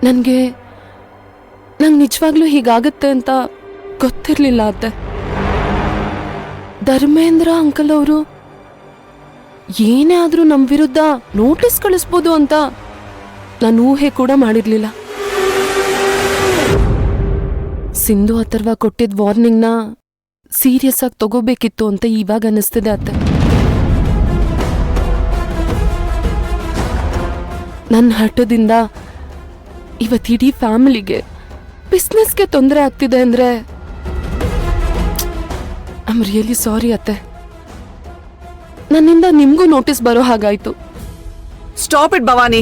ನಂಗೆ ನಿಜವಾಗ್ಲೂ ಹೀಗಾಗತ್ತೆ ಅಂತ ಗೊತ್ತಿರಲಿಲ್ಲ ಅತ್ತೆ. ಧರ್ಮೇಂದ್ರ ಅಂಕಲ್ ಅವರು ಏನೇ ಆದ್ರೂ ನಮ್ಮ ವಿರುದ್ಧ ನೋಟಿಸ್ ಕಳಿಸ್ಬೋದು ಅಂತ ನಾನು ಊಹೆ ಕೂಡ ಮಾಡಿರ್ಲಿಲ್ಲ. ಸಿಂಧು ಅಥರ್ವ ಕೊಟ್ಟಿದ್ದ ವಾರ್ನಿಂಗ್ನ ಸೀರಿಯಸ್ ಆಗಿ ತಗೋಬೇಕಿತ್ತು ಅಂತ ಇವಾಗ ಅನಿಸ್ತಿದೆ ಅತ್ತೆ. ನನ್ನ ಹಠದಿಂದ ಇವತ್ತಿಡೀ ಫ್ಯಾಮಿಲಿಗೆ, ಬಿಸ್ನೆಸ್ಗೆ ತೊಂದರೆ ಆಗ್ತಿದೆ ಅಂದ್ರೆ ಐ ಆಮ್ ರಿಯಲಿ ಸಾರಿ ಅತ್ತೆ. ನನ್ನಿಂದ ನಿಮ್ಗೂ ನೋಟಿಸ್ ಬರೋ ಹಾಗಾಯ್ತು. Stop it Bhavani.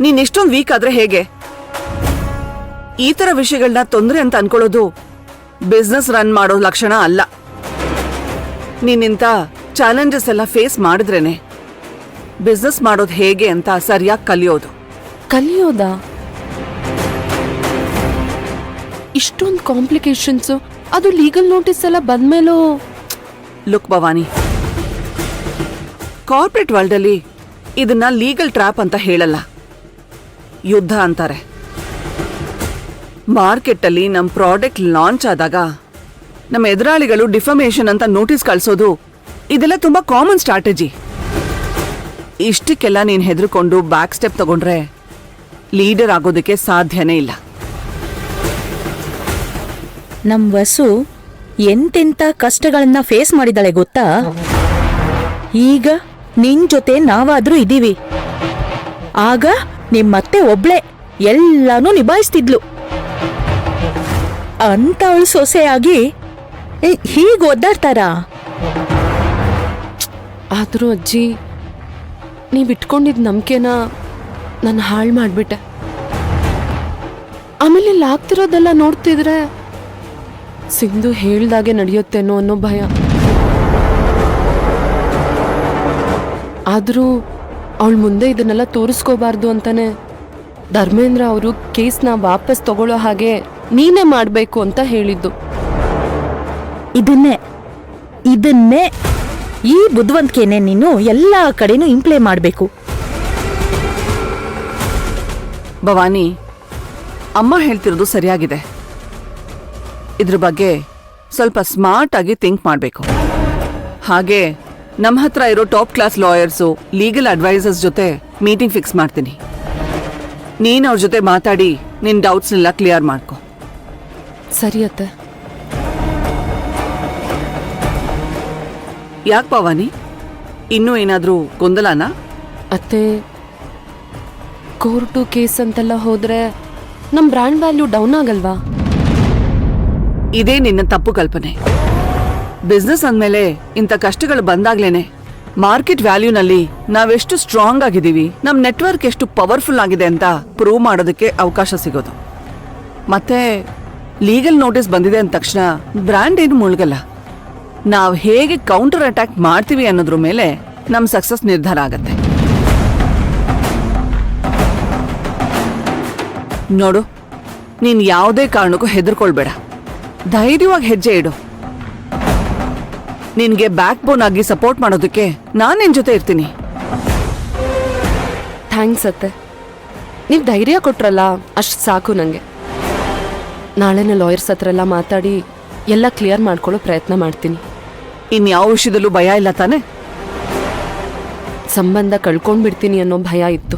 ನೀನ್ ಎಷ್ಟೊಂದು ವೀಕ್ ಆದ್ರೆ ಹೇಗೆ? ಈ ತರ ವಿಷಯಗಳನ್ನ ತೊಂದರೆ ಅಂತ ಅನ್ಕೊಳ್ಳೋದು ಬಿಸ್ನೆಸ್ ರನ್ ಮಾಡೋ ಲಕ್ಷಣ ಅಲ್ಲ. ನೀನಿಂತ ಚಾಲೆಂಜಸ್ ಎಲ್ಲ ಫೇಸ್ ಮಾಡಿದ್ರೇನೆ ಬಿಸ್ನೆಸ್ ಮಾಡೋದು ಹೇಗೆ ಅಂತ ಸರಿಯಾಗಿ ಕಲಿಯೋದು. ಕಲಿಯೋದಾ? ಇಷ್ಟೊಂದು ಕಾಂಪ್ಲಿಕೇಶನ್ಸ್, ಅದು ಲೀಗಲ್ ನೋಟಿಸ್ ಎಲ್ಲ ಬಂದ್ಮೇಲೂ? ಲುಕ್ ಭವಾನಿ, ಕಾರ್ಪೊರೇಟ್ ವರ್ಲ್ಡ್ ಅಲ್ಲಿ ಇದನ್ನ ಲೀಗಲ್ ಟ್ರ್ಯಾಪ್ ಅಂತ ಹೇಳಲ್ಲ, ಯುದ್ಧ ಅಂತಾರೆ. ಮಾರ್ಕೆಟ್ ಅಲ್ಲಿ ನಮ್ ಪ್ರಾಡಕ್ಟ್ ಲಾಂಚ್ ಆದಾಗ ನಮ್ಮ ಎದುರಾಳಿಗಳು ಡಿಫಮೇಷನ್ ಅಂತ ನೋಟಿಸ್ ಕಳ್ಸೋದು, ಇದೆಲ್ಲ ತುಂಬಾ ಕಾಮನ್ ಸ್ಟ್ರಾಟಜಿ. ಇಷ್ಟಕ್ಕೆಲ್ಲ ನೀನ್ ಹೆದರ್ಕೊಂಡು ಬ್ಯಾಕ್ ಸ್ಟೆಪ್ ತಗೊಂಡ್ರೆ ಲೀಡರ್ ಆಗೋದಕ್ಕೆ ಸಾಧ್ಯನೇ ಇಲ್ಲ. ನಮ್ ವಸು ಎಂತೆಂತ ಕಷ್ಟಗಳನ್ನ ಫೇಸ್ ಮಾಡಿದಾಳೆ ಗೊತ್ತಾ? ಈಗ ನಿನ್ ಜೊತೆ ನಾವಾದ್ರೂ ಇದೀವಿ. ಆಗ ನಿಮ್ಮತ್ತೆ ಒಬ್ಳೆ ಎಲ್ಲಾನು ನಿಭಾಯಿಸ್ತಿದ್ಲು. ಅಂತವಳು ಸೊಸೆಯಾಗಿ ಹೀಗ್ ಒದ್ದಾಡ್ತಾರ? ಆದ್ರೂ ಅಜ್ಜಿ, ನೀವ್ ಇಟ್ಕೊಂಡಿದ್ ನಂಬಿಕೆನ ನಾನು ಹಾಳು ಮಾಡ್ಬಿಟ್ಟೆ. ಆಮೇಲೆ ಇಲ್ಲಿ ಆಗ್ತಿರೋದೆಲ್ಲ ನೋಡ್ತಿದ್ರೆ ಸಿಂಧು ಹೇಳ್ದಾಗೆ ನಡೆಯುತ್ತೇನೋ ಅನ್ನೋ ಭಯ. ಆದ್ರೂ ಅವಳ ಮುಂದೆ ಇದನ್ನೆಲ್ಲ ತೋರಿಸ್ಕೋಬಾರ್ದು ಅಂತಾನೆ ಧರ್ಮೇಂದ್ರ ಅವರು ಕೇಸ್ನ ವಾಪಸ್ ತಗೊಳ್ಳೋ ಹಾಗೆ ನೀನೇ ಮಾಡ್ಬೇಕು ಅಂತ ಹೇಳಿದ್ದು. ಇದನ್ನೇ ಈ ಬುದ್ಧಿವಂತಿಕೆನೆ ನೀನು ಎಲ್ಲಾ ಕಡೆನೂ ಇಂಪ್ಲೇ ಮಾಡ್ಬೇಕು. ಭವಾನಿ, ಅಮ್ಮ ಹೇಳ್ತಿರೋದು ಸರಿಯಾಗಿದೆ. ಇದ್ರ ಬಗ್ಗೆ ಸ್ವಲ್ಪ ಸ್ಮಾರ್ಟ್ ಆಗಿ ಥಿಂಕ್ ಮಾಡಬೇಕು. ಹಾಗೆ ನಮ್ಮ ಹತ್ರ ಇರೋ top class lawyers, legal advisors ಜೊತೆ ಮೀಟಿಂಗ್ ಫಿಕ್ಸ್ ಮಾಡ್ತೀನಿ. ನೀನ್ ಅವ್ರ ಜೊತೆ ಮಾತಾಡಿ ನಿನ್ ಡೌಟ್ಸ್ನೆಲ್ಲ ಕ್ಲಿಯರ್ ಮಾಡ್ಕೊ. ಸರಿ ಅತ್ತೆ. ಯಾಕೆ ಭವಾನಿ, ಇನ್ನೂ ಏನಾದ್ರೂ ಗೊಂದಲನಾ? ಅತ್ತೆ, ಕೋರ್ಟು ಕೇಸ್ ಅಂತೆಲ್ಲ ಹೋದ್ರೆ ನಮ್ ಬ್ರ್ಯಾಂಡ್ ವ್ಯಾಲ್ಯೂ ಡೌನ್ ಆಗಲ್ವಾ? ಇದೇ ನಿನ್ನ ತಪ್ಪು ಕಲ್ಪನೆ. ಬಿಸ್ನೆಸ್ ಅಂದ್ಮೇಲೆ ಇಂಥ ಕಷ್ಟಗಳು ಬಂದಾಗ್ಲೇನೆ ಮಾರ್ಕೆಟ್ ವ್ಯಾಲ್ಯೂನಲ್ಲಿ ನಾವೆಷ್ಟು ಸ್ಟ್ರಾಂಗ್ ಆಗಿದ್ದೀವಿ, ನಮ್ ನೆಟ್ವರ್ಕ್ ಎಷ್ಟು ಪವರ್ಫುಲ್ ಆಗಿದೆ ಅಂತ ಪ್ರೂವ್ ಮಾಡೋದಕ್ಕೆ ಅವಕಾಶ ಸಿಗೋದು. ಮತ್ತೆ ಲೀಗಲ್ ನೋಟಿಸ್ ಬಂದಿದೆ ಅಂದ ತಕ್ಷಣ ಬ್ರ್ಯಾಂಡ್ ಏನು ಮುಳುಗಲ್ಲ. ನಾವು ಹೇಗೆ ಕೌಂಟರ್ ಅಟ್ಯಾಕ್ ಮಾಡ್ತೀವಿ ಅನ್ನೋದ್ರ ಮೇಲೆ ನಮ್ ಸಕ್ಸಸ್ ನಿರ್ಧಾರ ಆಗತ್ತೆ. ನೋಡು, ನೀನ್ ಯಾವುದೇ ಕಾರಣಕ್ಕೂ ಹೆದರ್ಕೊಳ್ಬೇಡ. ಧೈರ್ಯವಾಗಿ ಹೆಜ್ಜೆ ಇಡು. ನಿನ್ಗೆ ಬ್ಯಾಕ್ ಬೋನ್ ಆಗಿ ಸಪೋರ್ಟ್ ಮಾಡೋದಕ್ಕೆ ನಾನ್ ನಿನ್ ಜೊತೆ ಇರ್ತೀನಿ. ಥ್ಯಾಂಕ್ಸ್ ಅತ್ತೆ. ನೀವು ಧೈರ್ಯ ಕೊಟ್ರಲ್ಲ, ಅಷ್ಟು ಸಾಕು ನನಗೆ. ನಾಳೆನೇ ಲಾಯರ್ಸ್ ಹತ್ರ ಎಲ್ಲ ಮಾತಾಡಿ ಎಲ್ಲ ಕ್ಲಿಯರ್ ಮಾಡ್ಕೊಳ್ಳೋ ಪ್ರಯತ್ನ ಮಾಡ್ತೀನಿ. ಇನ್ಯಾವ ವಿಷಯದಲ್ಲೂ ಭಯ ಇಲ್ಲ ತಾನೆ? ಸಂಬಂಧ ಕಳ್ಕೊಂಡ್ಬಿಡ್ತೀನಿ ಅನ್ನೋ ಭಯ ಇತ್ತು.